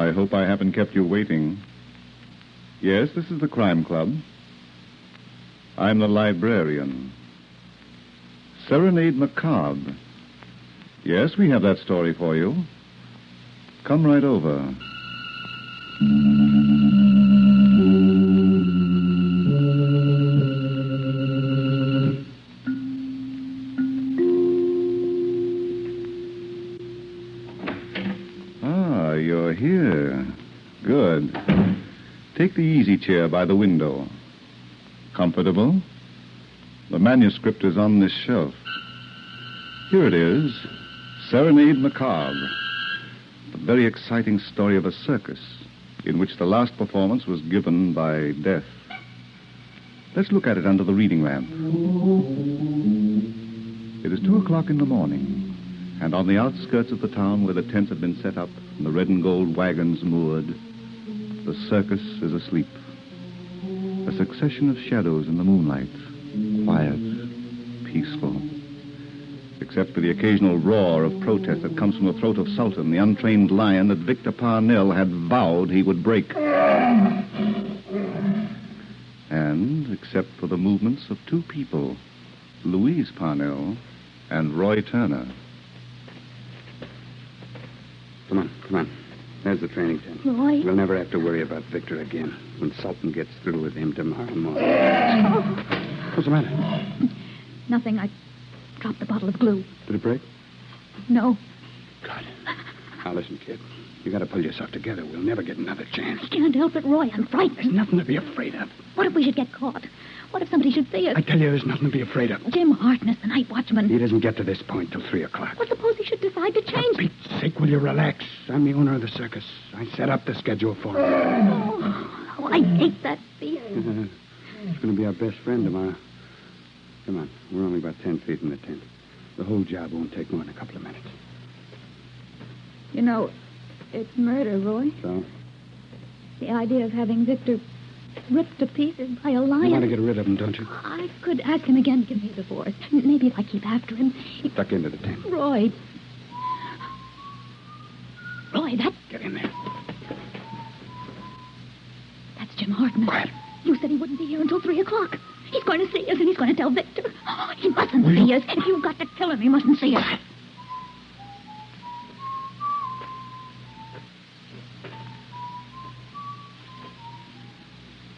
I hope I haven't kept you waiting. Yes, this is the Crime Club. I'm the Librarian. Serenade Macabre. Yes, we have that story for you. Come right over. Ah, you're here. Good. Take the easy chair by the window. Comfortable? The manuscript is on this shelf. Here it is. Serenade Macabre. A very exciting story of a circus in which the last performance was given by death. Let's look at it under the reading lamp. It is 2 o'clock in the morning, and on the outskirts of the town where the tents have been set up and the red and gold wagons moored, the circus is asleep. A succession of shadows in the moonlight, quiet, peaceful. Except for the occasional roar of protest that comes from the throat of Sultan, the untrained lion that Victor Parnell had vowed he would break. And except for the movements of two people, Louise Parnell and Roy Turner. Come on. There's the training tent. Roy? We'll never have to worry about Victor again when Sultan gets through with him tomorrow morning. Oh. What's the matter? Nothing. I dropped the bottle of glue. Did it break? No. Good. Now, listen, kid. You got to pull yourself together. We'll never get another chance. I can't help it, Roy. I'm frightened. There's nothing to be afraid of. What if we should get caught? What if somebody should see us? I tell you, there's nothing to be afraid of. Jim Harkness, the night watchman. He doesn't get to this point till 3 o'clock. Well, suppose he should decide to change. For Pete's sake, will you relax? I'm the owner of the circus. I set up the schedule for him. Oh, I hate that beast. It's going to be our best friend tomorrow. Come on. We're only about 10 feet in the tent. The whole job won't take more than a couple of minutes. You know, it's murder, Roy. So? The idea of having Victor ripped to pieces by a lion. You want to get rid of him, don't you? I could ask him again to give me a divorce. Maybe if I keep after him. Duck into the tent. Roy, that... Get in there. That's Jim Harkness. Quiet. You said he wouldn't be here until 3 o'clock. He's going to see us, and he's going to tell Victor. Oh, he mustn't see us. If you've got to kill him, he mustn't see us.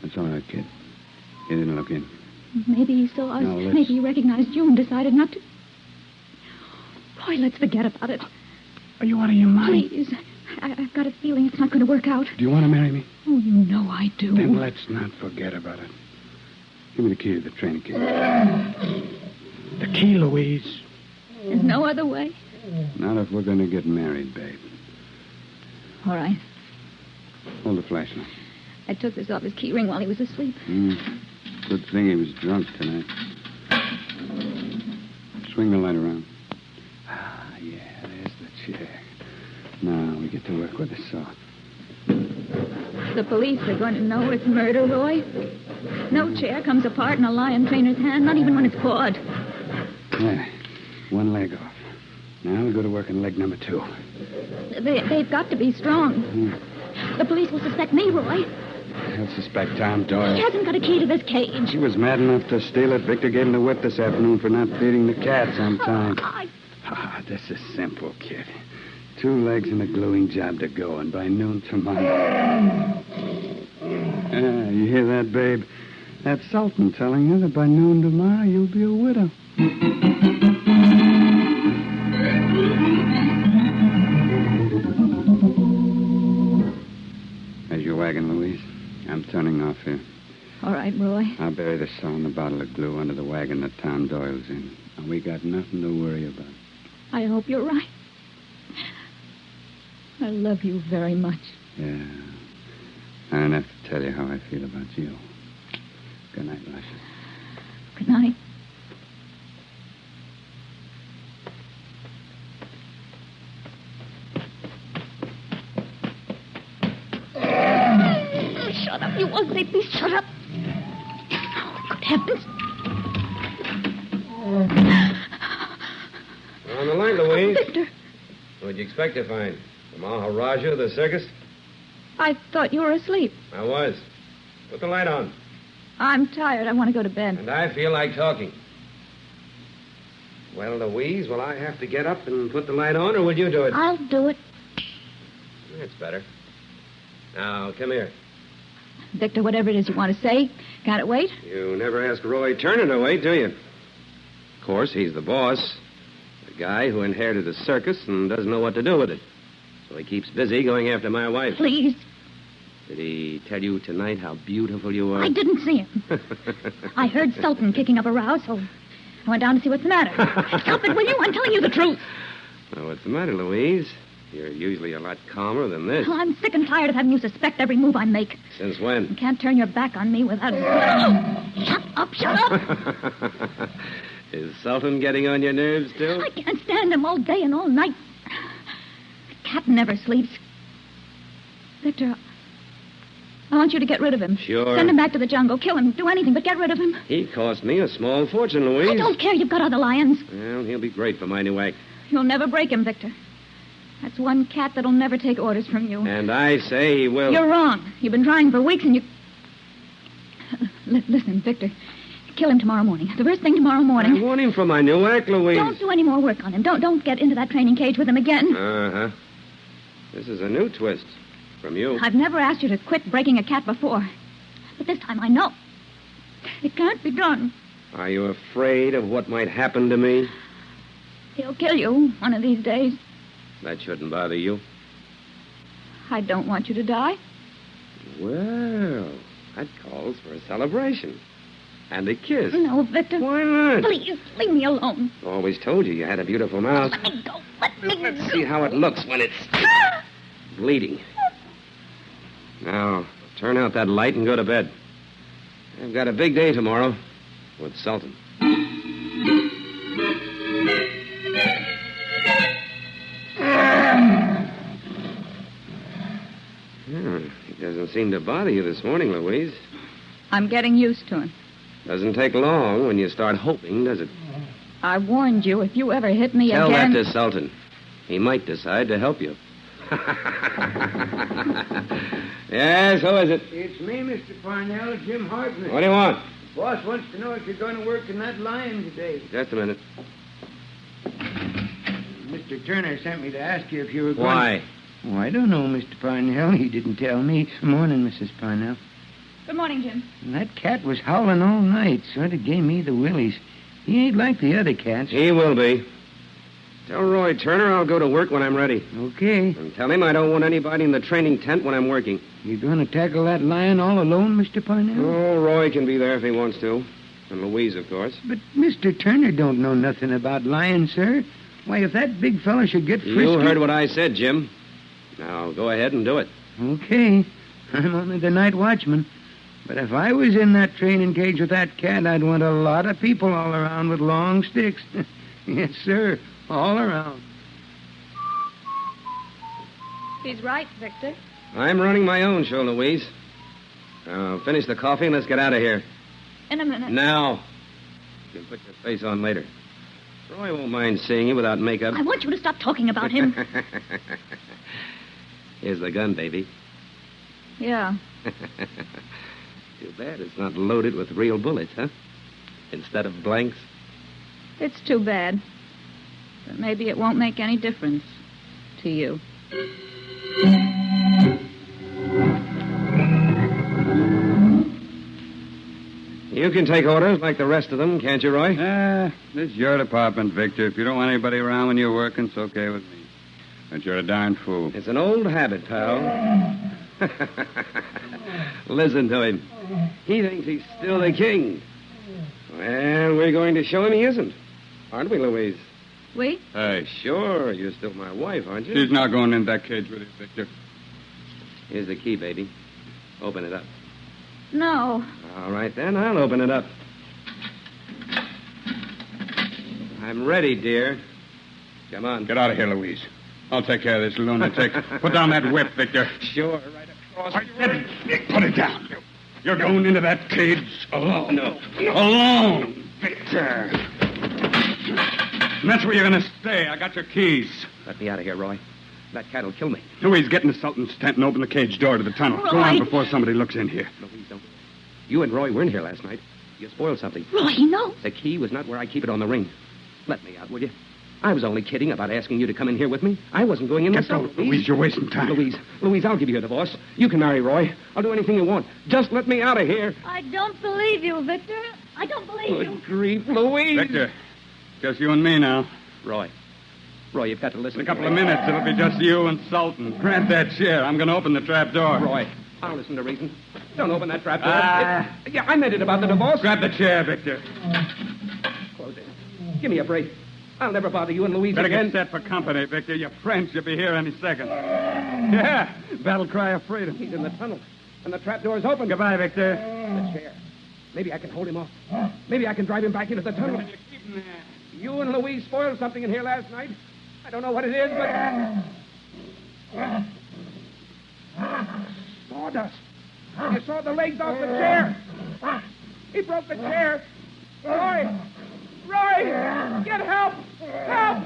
That's all right, kid. He didn't look in. Maybe he saw us. No, let's... Maybe he recognized you and decided not to. Roy, let's forget about it. Are you out of your mind? Please. I've got a feeling it's not going to work out. Do you want to marry me? Oh, you know I do. Then let's not forget about it. Give me the key to the training kit. The key, Louise. There's no other way? Not if we're going to get married, babe. All right. Hold the flashlight. I took this off his key ring while he was asleep. Good thing he was drunk tonight. Swing the light around. Ah, yeah, there's the chair. Now we get to work with the saw. The police are going to know it's murder, Roy. No chair comes apart in a lion trainer's hand, not even when it's pawed. Yeah, one leg off. Now we go to work on leg number 2. They've got to be strong. The police will suspect me, Roy. They'll suspect Tom Doyle. He hasn't got a key to this cage. He was mad enough to steal it. Victor gave him the whip this afternoon for not feeding the cats on time. This is simple, kid. 2 legs and a gluing job to go, and by noon tomorrow... you hear that, babe? That's Sultan telling you that by noon tomorrow you'll be a widow. There's your wagon, Louise. I'm turning off here. All right, Roy. I'll bury the saw and the bottle of glue under the wagon that Tom Doyle's in. And we got nothing to worry about. I hope you're right. I love you very much. Yeah. I don't have to tell you how I feel about you. Good night, Lassie. Good night. Shut up, you ugly beast. Shut up. Oh, good heavens. On the line, Louise. Victor. What'd you expect to find? The Maharaja of the circus? I thought you were asleep. I was. Put the light on. I'm tired. I want to go to bed. And I feel like talking. Well, Louise, will I have to get up and put the light on, or will you do it? I'll do it. That's better. Now, come here. Victor, whatever it is you want to say, can't it wait? You never ask Roy Turner to wait, do you? Of course, he's the boss. The guy who inherited a circus and doesn't know what to do with it. So he keeps busy going after my wife. Please. Did he tell you tonight how beautiful you are? I didn't see him. I heard Sultan kicking up a row, so I went down to see what's the matter. Stop it, will you? I'm telling you the truth. Well, what's the matter, Louise? You're usually a lot calmer than this. Oh, I'm sick and tired of having you suspect every move I make. Since when? You can't turn your back on me without... Shut up, shut up! Is Sultan getting on your nerves, too? I can't stand him all day and all night. The cat never sleeps. Victor, I want you to get rid of him. Sure. Send him back to the jungle. Kill him. Do anything, but get rid of him. He cost me a small fortune, Louise. I don't care. You've got other lions. Well, he'll be great for my new act. You'll never break him, Victor. That's one cat that'll never take orders from you. And I say he will. You're wrong. You've been trying for weeks and you... Listen, Victor. Kill him tomorrow morning. The first thing tomorrow morning. I want him for my new act, Louise. Don't do any more work on him. Don't get into that training cage with him again. Uh-huh. This is a new twist from you. I've never asked you to quit breaking a cat before. But this time I know. It can't be done. Are you afraid of what might happen to me? He'll kill you one of these days. That shouldn't bother you. I don't want you to die. Well, that calls for a celebration. And a kiss. No, Victor. Why not? Please, leave me alone. Always told you had a beautiful mouth. Let me go. Let me Let's go. see how it looks when it's bleeding. Now, turn out that light and go to bed. I've got a big day tomorrow with Sultan. He doesn't seem to bother you this morning, Louise. I'm getting used to him. Doesn't take long when you start hoping, does it? I warned you, if you ever hit me Tell again... that to Sultan. He might decide to help you. Yes, who is it? It's me, Mr. Parnell, Jim Hartman. What do you want? The boss wants to know if you're going to work in that lion today. Just a minute. Mr. Turner sent me to ask you if you were going... Why? Oh, I don't know, Mr. Parnell. He didn't tell me. Morning, Mrs. Parnell. Good morning, Jim. That cat was howling all night. Sort of gave me the willies. He ain't like the other cats. He will be. Tell Roy Turner I'll go to work when I'm ready. Okay. And tell him I don't want anybody in the training tent when I'm working. You going to tackle that lion all alone, Mr. Parnell? Oh, Roy can be there if he wants to. And Louise, of course. But Mr. Turner don't know nothing about lions, sir. Why, if that big fella should get frisky... You heard what I said, Jim. Now, go ahead and do it. Okay. I'm only the night watchman. But if I was in that training cage with that cat, I'd want a lot of people all around with long sticks. Yes, sir. All around. He's right, Victor. I'm running my own show, Louise. Finish the coffee and let's get out of here. In a minute. Now. You can put your face on later. Roy won't mind seeing you without makeup. I want you to stop talking about him. Here's the gun, baby. Yeah. Too bad it's not loaded with real bullets, huh? Instead of blanks. It's too bad. But maybe it won't make any difference to you. You can take orders like the rest of them, can't you, Roy? This is your department, Victor. If you don't want anybody around when you're working, it's okay with me. But you're a darn fool. It's an old habit, pal. Listen to him. He thinks he's still the king. Well, we're going to show him he isn't. Aren't we, Louise? We? Hey, Sure, you're still my wife, aren't you? she's not going in that cage with you, Victor. Here's the key, baby. Open it up. No. All right, then. I'll open it up. I'm ready, dear. Come on. Get out of here, Louise. I'll take care of this lunatic. Put down that whip, Victor. Sure, right across. Put it down. You're going into that cage alone. No. Alone, Victor. And that's where you're going to stay. I got your keys. Let me out of here, Roy. That cat'll kill me. Louise, get in the Sultan's tent and open the cage door to the tunnel. Go on before somebody looks in here. Louise, don't. You and Roy were in here last night. You spoiled something. Roy, no. The key was not where I keep it on the ring. Let me out, will you? I was only kidding about asking you to come in here with me. I wasn't going in myself. Louise, you're wasting time. Louise, I'll give you a divorce. You can marry Roy. I'll do anything you want. Just let me out of here. I don't believe you, Victor. I don't believe you. Good grief, Louise. Victor, just you and me now. Roy, you've got to listen. In a couple of minutes, it'll be just you and Sultan. Grab that chair. I'm going to open the trap door. Roy, I'll listen to reason. Don't open that trap door. Yeah, I meant it about the divorce. Grab the chair, Victor. Close it. Give me a break. I'll never bother you and Louise Better again. get set for company, Victor. Your friend should be here any second. Yeah, battle cry of freedom. He's in the tunnel, and the trap door's open. Goodbye, Victor. The chair. Maybe I can hold him off. Maybe I can drive him back into the tunnel. You and Louise spoiled something in here last night. I don't know what it is, but... Sawdust. You saw the legs off the chair. He broke the chair. Roy! Get help! Help!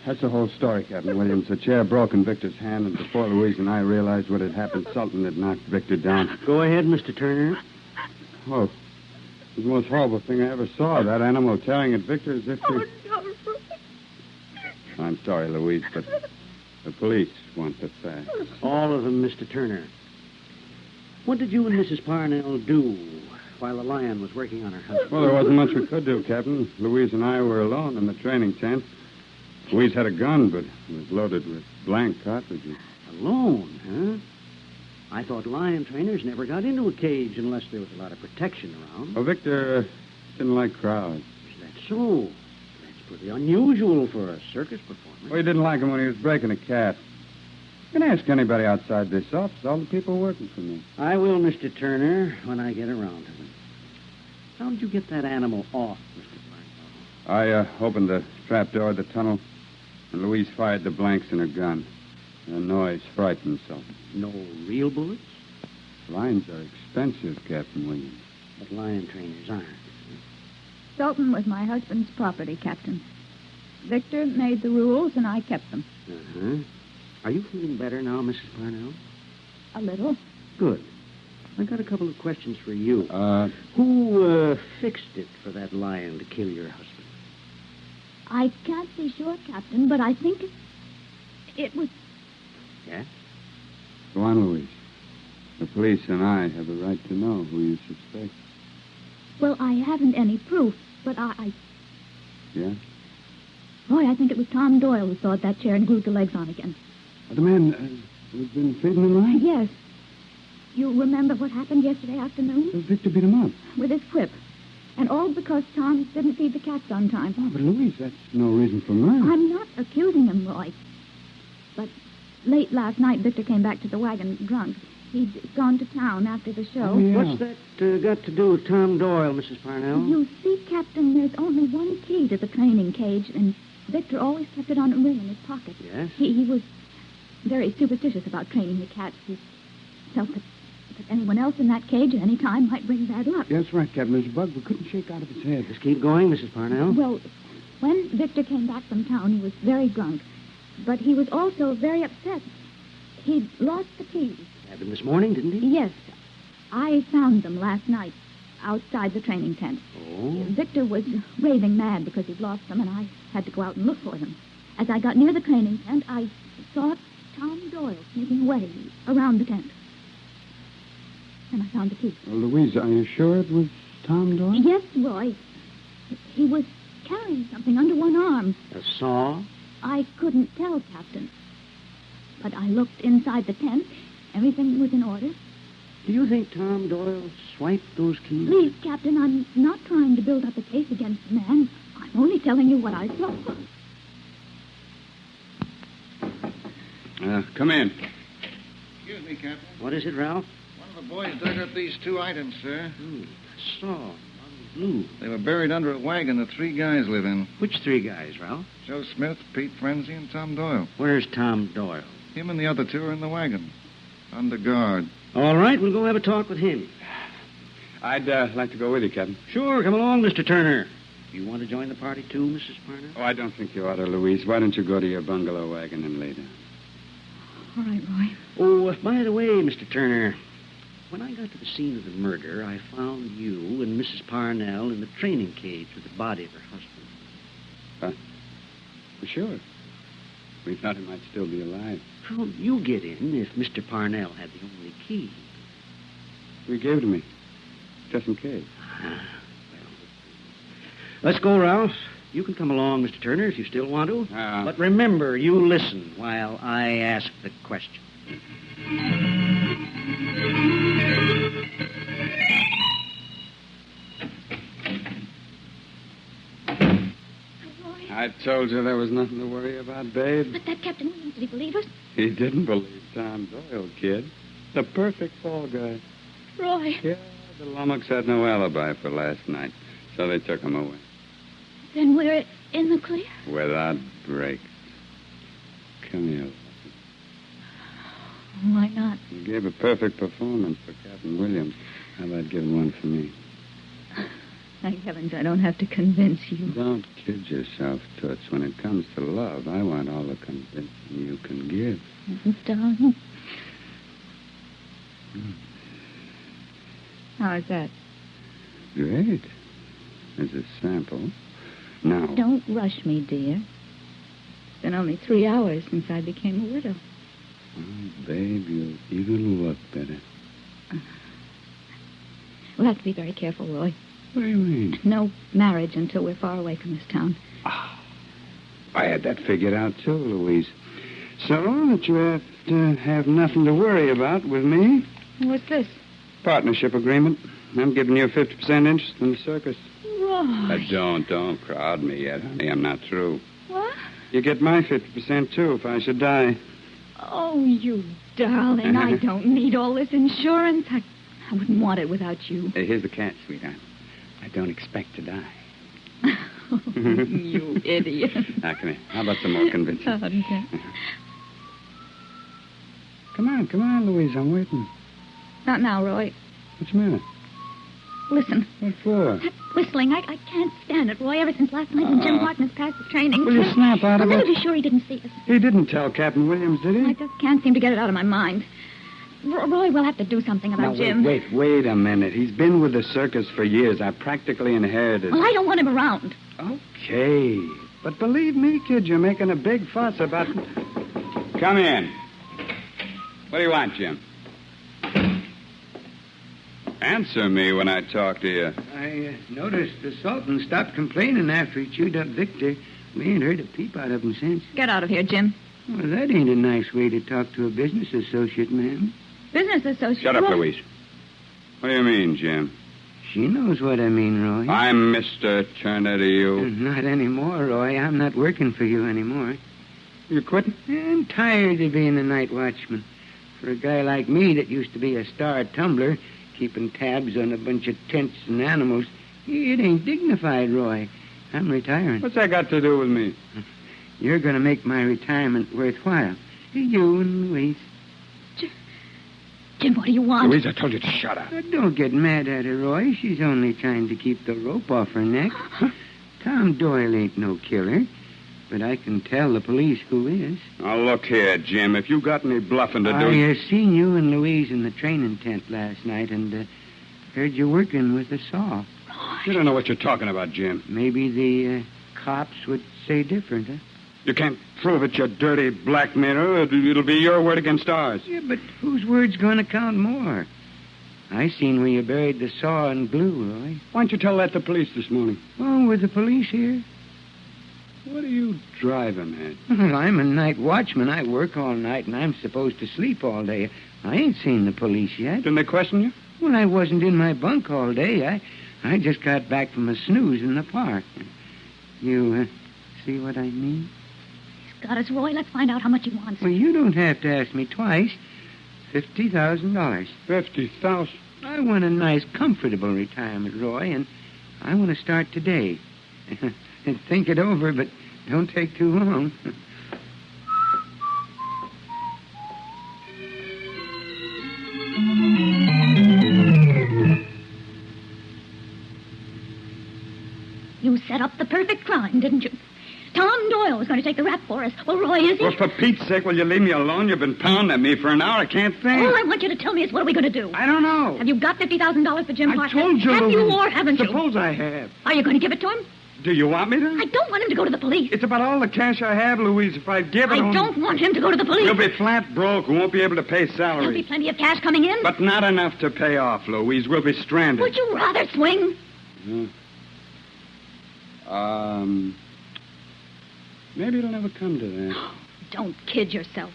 That's the whole story, Captain Williams. The chair broke in Victor's hand, and before Louise and I realized what had happened, Sultan had knocked Victor down. Go ahead, Mr. Turner. Oh, it was the most horrible thing I ever saw. That animal tearing at Victor as if he... Oh, no. I'm sorry, Louise, but the police want the facts. All of them, Mr. Turner. What did you and Mrs. Parnell do while the lion was working on her husband? Well, there wasn't much we could do, Captain. Louise and I were alone in the training tent. Louise had a gun, but it was loaded with blank cartridges. Alone, huh? I thought lion trainers never got into a cage unless there was a lot of protection around. Oh, Victor didn't like crowds. Is that so? That's pretty unusual for a circus performer. Well, he didn't like him when he was breaking a cat. You can ask anybody outside this office, all the people working for me. I will, Mr. Turner, when I get around to them. How did you get that animal off, Mr. Parnell? I opened the trap door of the tunnel, and Louise fired the blanks in her gun. The noise frightened Sultan. No real bullets? Lions are expensive, Captain Williams. But lion trainers aren't. Sultan was my husband's property, Captain. Victor made the rules, and I kept them. Uh-huh. Are you feeling better now, Mrs. Parnell? A little. Good. I got a couple of questions for you. Who, fixed it for that lion to kill your husband? I can't be sure, Captain, but I think it was... Yeah? Go on, Louise. The police and I have a right to know who you suspect. Well, I haven't any proof, but I... Yeah? Roy, I think it was Tom Doyle who sawed that chair and glued the legs on again. The man who's been feeding him right? Yes. You remember what happened yesterday afternoon? Victor beat him up. With his whip. And all because Tom didn't feed the cats on time. Oh, but Louise, that's no reason for murder. I'm not accusing him, Roy. But late last night, Victor came back to the wagon drunk. He'd gone to town after the show. Oh, yeah. What's that got to do with Tom Doyle, Mrs. Parnell? You see, Captain, there's only one key to the training cage, and Victor always kept it on a ring in his pocket. Yes? He was very superstitious about training the cats. He felt that anyone else in that cage at any time might bring bad luck. Yeah, that's right, Captain. There's a bug we couldn't shake out of his head. Just keep going, Mrs. Parnell. Well, when Victor came back from town, he was very drunk. But he was also very upset. He'd lost the keys. Happened this morning, didn't he? Yes. I found them last night outside the training tent. Oh? Victor was raving mad because he'd lost them, and I had to go out and look for them. As I got near the training tent, I saw Tom Doyle sneaking away around the tent. And I found the key. Well, Louise, are you sure it was Tom Doyle? Yes, Roy. He was carrying something under one arm. A saw? I couldn't tell, Captain. But I looked inside the tent. Everything was in order. Do you think Tom Doyle swiped those keys? Please, Captain, I'm not trying to build up a case against the man. I'm only telling you what I saw. Come in. Excuse me, Captain. What is it, Ralph? One of the boys dug up these two items, sir. A saw. On blue. They were buried under a wagon the three guys live in. Which three guys, Ralph? Joe Smith, Pete Frenzy, and Tom Doyle. Where's Tom Doyle? Him and the other two are in the wagon. On the guard. All right, we'll go have a talk with him. I'd like to go with you, Captain. Sure, come along, Mr. Turner. You want to join the party, too, Mrs. Parnell? Oh, I don't think you ought to, Louise. Why don't you go to your bungalow wagon and lay down? All right, Roy. Oh, by the way, Mr. Turner, when I got to the scene of the murder, I found you and Mrs. Parnell in the training cage with the body of her husband. Sure. We thought he might still be alive. How'd you get in if Mr. Parnell had the only key? He gave it to me, just in case. Well, let's go, Ralph. You can come along, Mr. Turner, if you still want to. But remember, you listen while I ask the question. I told you there was nothing to worry about, babe. But that Captain Williams, did he believe us? He didn't believe Tom Doyle, kid. The perfect fall guy. Roy. Yeah, the Lummox had no alibi for last night, so they took him away. Then we're in the clear? Without breaks. Come here. Why not? You gave a perfect performance for Captain Williams. How about giving one for me? Thank heavens I don't have to convince you. Don't kid yourself, Toots. When it comes to love, I want all the convincing you can give. Darling. How is that? Great. As a sample. Now... Don't rush me, dear. It's been only 3 hours since I became a widow. Oh, babe, you even look better. We'll have to be very careful, Roy. What do you mean? No marriage until we're far away from this town. I had that figured out, too, Louise. So that you have to have nothing to worry about with me. What's this? Partnership agreement. I'm giving you a 50% interest in the circus. Roy. Don't crowd me yet, honey. I'm not through. What? You get my 50%, too, if I should die. Oh, you darling. I don't need all this insurance. I wouldn't want it without you. Here's the catch, sweetheart. I don't expect to die. You idiot. Now, come here. How about some more convincing? Okay. Come on, Louise. I'm waiting. Not now, Roy. What's the matter? Listen. What for? That whistling, I can't stand it, Roy. Ever since last night when Jim Harkness passed the training. Will you snap out of I'll it? never be sure he didn't see us. He didn't tell Captain Williams, did he? I just can't seem to get it out of my mind. Roy, we'll have to do something about Jim. Wait a minute. He's been with the circus for years. I practically inherited... Well, I don't want him around. Okay. But believe me, kid, you're making a big fuss about... Come in. What do you want, Jim? Answer me when I talk to you. I noticed the Sultan stopped complaining after he chewed up Victor. We ain't heard a peep out of him since. Get out of here, Jim. Well, that ain't a nice way to talk to a business associate, ma'am. Business associate? Shut up, Louise. What do you mean, Jim? She knows what I mean, Roy. I'm Mr. Turner to you. Not anymore, Roy. I'm not working for you anymore. You quitting? I'm tired of being a night watchman. For a guy like me that used to be a star tumbler, keeping tabs on a bunch of tents and animals, it ain't dignified, Roy. I'm retiring. What's that got to do with me? You're going to make my retirement worthwhile. You and Louise. Jim, what do you want? Louise, I told you to shut up. Don't get mad at her, Roy. She's only trying to keep the rope off her neck. Tom Doyle ain't no killer. But I can tell the police who is. Now, look here, Jim. If you got any bluffing to do... I seen you and Louise in the training tent last night and heard you working with a saw. You don't know what you're talking about, Jim. Maybe the cops would say different, huh? You can't prove it, you dirty blackmailer. It'll be your word against ours. Yeah, but whose word's going to count more? I seen where you buried the saw in glue, Roy. Why don't you tell that to police this morning? Oh, were the police here? What are you driving at? Well, I'm a night watchman. I work all night, and I'm supposed to sleep all day. I ain't seen the police yet. Didn't they question you? Well, I wasn't in my bunk all day. I just got back from a snooze in the park. You see what I mean? He's got us, Roy. Let's find out how much he wants. Well, you don't have to ask me twice. $50,000. $50,000? I want a nice, comfortable retirement, Roy, and I want to start today. Think it over, but don't take too long. time, didn't you? Tom Doyle was going to take the rap for us. Well, Roy, is he? Well, for Pete's sake, will you leave me alone? You've been pounding at me for an hour. I can't think. All I want you to tell me is what are we going to do? I don't know. Have you got $50,000 for Jim I Parker? told you, Have Louise. you or haven't you? Suppose I have. Are you going to give it to him? Do you want me to? I don't want him to go to the police. It's about all the cash I have, Louise. If I give it I don't want him to go to the police. We'll be flat broke. We won't be able to pay salary. There'll be plenty of cash coming in. But not enough to pay off, Louise. We'll be stranded. Would you rather swing? Maybe it'll never come to that. Don't kid yourself.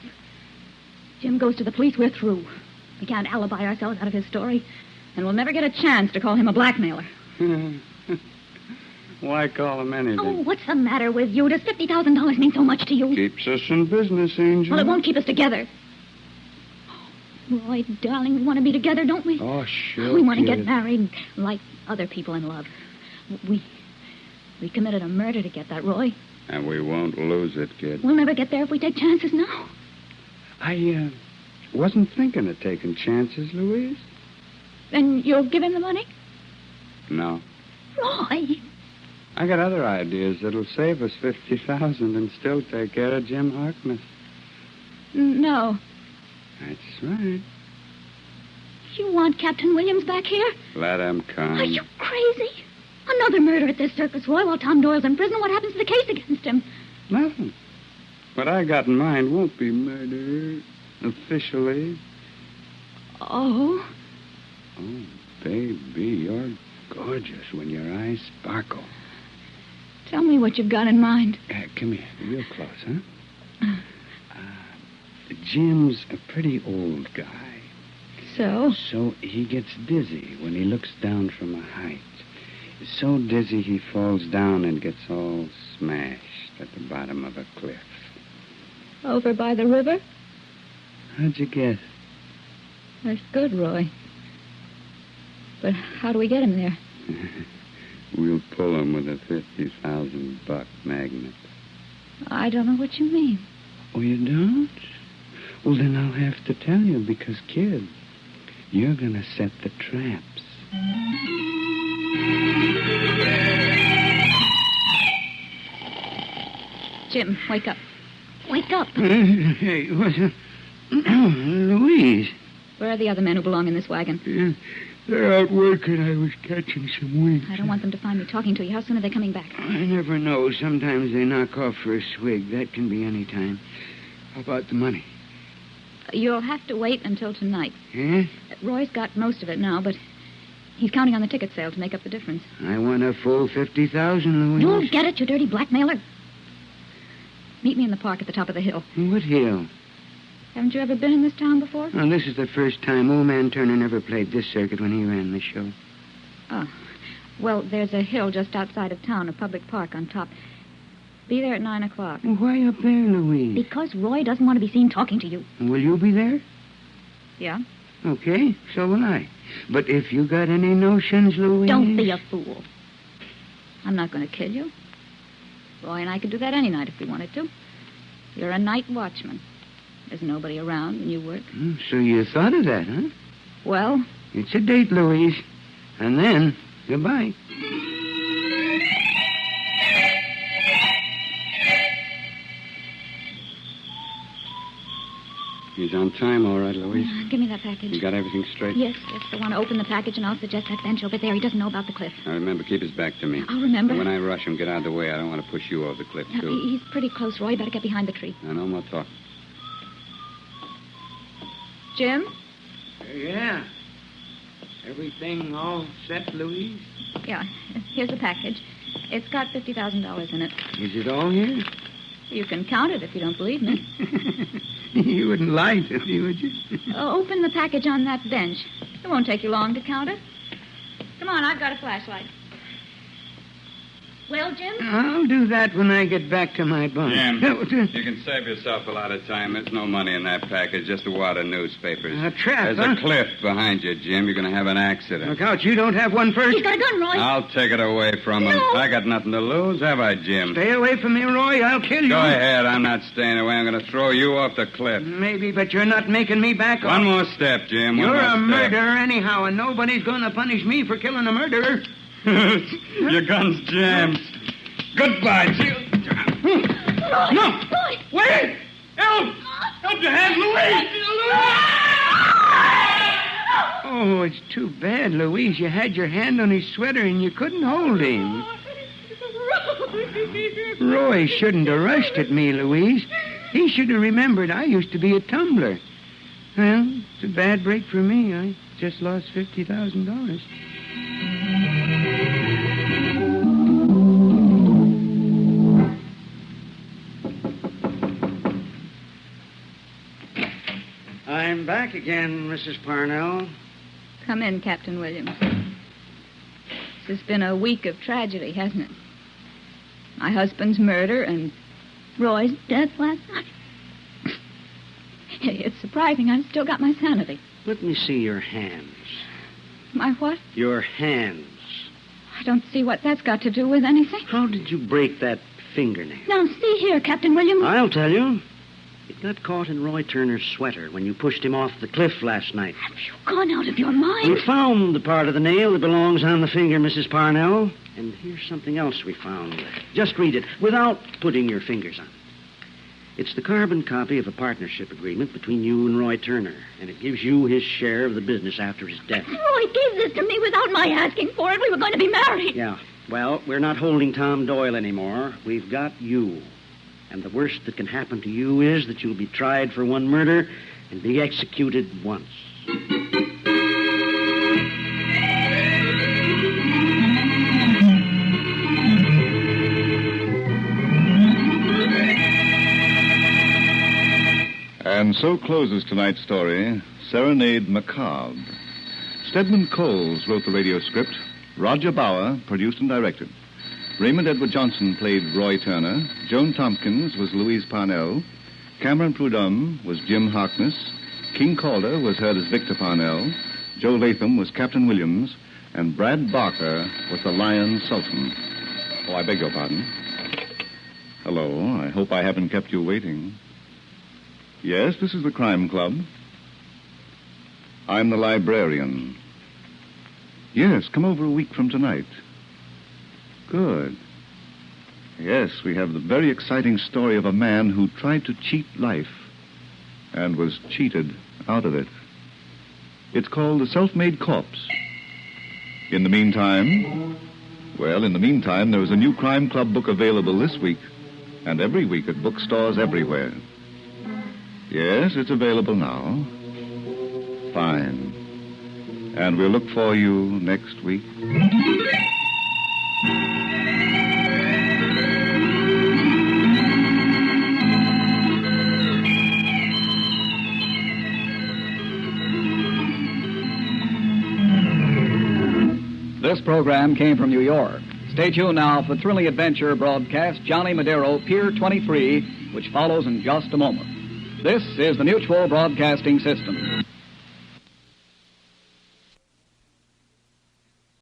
Jim goes to the police, we're through. We can't alibi ourselves out of his story, and we'll never get a chance to call him a blackmailer. Why call him anything? Oh, what's the matter with you? Does $50,000 mean so much to you? Keeps us in business, Angel. Well, it won't keep us together. Roy, darling, we want to be together, don't we? Oh, sure. We want to kid. get married like other people in love. We committed a murder to get that, Roy. And we won't lose it, kid. We'll never get there if we take chances now. I wasn't thinking of taking chances, Louise. Then you'll give him the money? No. Roy! I got other ideas that'll save us $50,000 and still take care of Jim Harkness. No. That's right. You want Captain Williams back here? Let him come. Are you crazy? Another murder at this circus, Roy, while Tom Doyle's in prison. What happens to the case against him? Nothing. What I got in mind won't be murder officially. Oh? Oh, baby, you're gorgeous when your eyes sparkle. Tell me what you've got in mind. Come here, real close, huh? Jim's a pretty old guy. So? So he gets dizzy when he looks down from a height. So dizzy he falls down and gets all smashed at the bottom of a cliff. Over by the river? How'd you guess? That's good, Roy. But how do we get him there? We'll pull him with a $50,000 magnet. I don't know what you mean. Oh, you don't? Well, then I'll have to tell you because, kid, you're going to set the traps. Jim, wake up. Wake up. Hey, what's Louise. Where are the other men who belong in this wagon? They're out working. I was catching some winks. I don't want them to find me talking to you. How soon are they coming back? I never know. Sometimes they knock off for a swig. That can be any time. How about the money? You'll have to wait until tonight. Yeah? Roy's got most of it now, but he's counting on the ticket sale to make up the difference. I want a full $50,000, Louise. You'll get it, you dirty blackmailer. Meet me in the park at the top of the hill. What hill? Haven't you ever been in this town before? Well, this is the first time Old Man Turner never played this circuit when he ran the show. Oh. Well, there's a hill just outside of town, a public park on top. Be there at 9 o'clock. Why up there, Louise? Because Roy doesn't want to be seen talking to you. Will you be there? Yeah? Okay, so will I. But if you got any notions, Louise... Don't be a fool. I'm not going to kill you. Roy and I could do that any night if we wanted to. You're a night watchman. There's nobody around when you work. So you thought of that, huh? Well? It's a date, Louise. And then, goodbye. He's on time, all right, Louise. Give me that package. You got everything straight? Yes. I want to open the package, and I'll suggest that bench over there. He doesn't know about the cliff. Now, remember, keep his back to me. I'll remember. And when I rush him, get out of the way. I don't want to push you over the cliff, too. He's pretty close, Roy. Better get behind the tree. Now, no more talk. Jim? Yeah. Everything all set, Louise? Yeah. Here's the package. It's got $50,000 in it. Is it all here? You can count it if you don't believe me. You wouldn't lie to me, would you? Open the package on that bench. It won't take you long to count it. Come on, I've got a flashlight. Well, Jim? I'll do that when I get back to my bunk. Jim, you can save yourself a lot of time. There's no money in that package, just a wad of newspapers. A trap, There's a cliff behind you, Jim. You're going to have an accident. Look out, you don't have one first. He's got a gun, Roy. I'll take it away from him. No. I got nothing to lose, have I, Jim? Stay away from me, Roy. I'll kill you. Go ahead. I'm not staying away. I'm going to throw you off the cliff. Maybe, but you're not making me back off. One more step, Jim. You're a step. murderer anyhow, and nobody's going to punish me for killing a murderer. Your gun's jammed. Goodbye. See you. No! Roy! Wait! Help! Help your hand, Louise! Oh, it's too bad, Louise. You had your hand on his sweater and you couldn't hold him. Roy shouldn't have rushed at me, Louise. He should have remembered I used to be a tumbler. Well, it's a bad break for me. I just lost $50,000. I'm back again, Mrs. Parnell. Come in, Captain Williams. This has been a week of tragedy, hasn't it? My husband's murder and Roy's death last night. It's surprising I've still got my sanity. Let me see your hands. my what? Your hands. I don't see what that's got to do with anything. How did you break that fingernail? Now, see here, Captain Williams. I'll tell you. It got caught in Roy Turner's sweater when you pushed him off the cliff last night. Have you gone out of your mind? We found the part of the nail that belongs on the finger, Mrs. Parnell. And here's something else we found. Just read it without putting your fingers on it. It's the carbon copy of a partnership agreement between you and Roy Turner, and it gives you his share of the business after his death. Roy gave this to me without my asking for it. We were going to be married. Yeah. Well, we're not holding Tom Doyle anymore. We've got you. And the worst that can happen to you is that you'll be tried for one murder and be executed once. And so closes tonight's story, Serenade Macabre. Stedman Coles wrote the radio script. Roger Bauer produced and directed. Raymond Edward Johnson played Roy Turner. Joan Tompkins was Louise Parnell. Cameron Prudhomme was Jim Harkness. King Calder was heard as Victor Parnell. Joe Latham was Captain Williams. And Brad Barker was the Lion Sultan. Oh, I beg your pardon. Hello. I hope I haven't kept you waiting. Yes, this is the Crime Club. I'm the Librarian. Yes, come over a week from tonight. Good. Yes, we have the very exciting story of a man who tried to cheat life and was cheated out of it. It's called The Self-Made Corpse. In the meantime, there is a new Crime Club book available this week and every week at bookstores everywhere. Yes, it's available now. Fine. And we'll look for you next week. This program came from New York. Stay tuned now for the thrilling adventure broadcast Johnny Madero, Pier 23, which follows in just a moment. This is the Mutual Broadcasting System.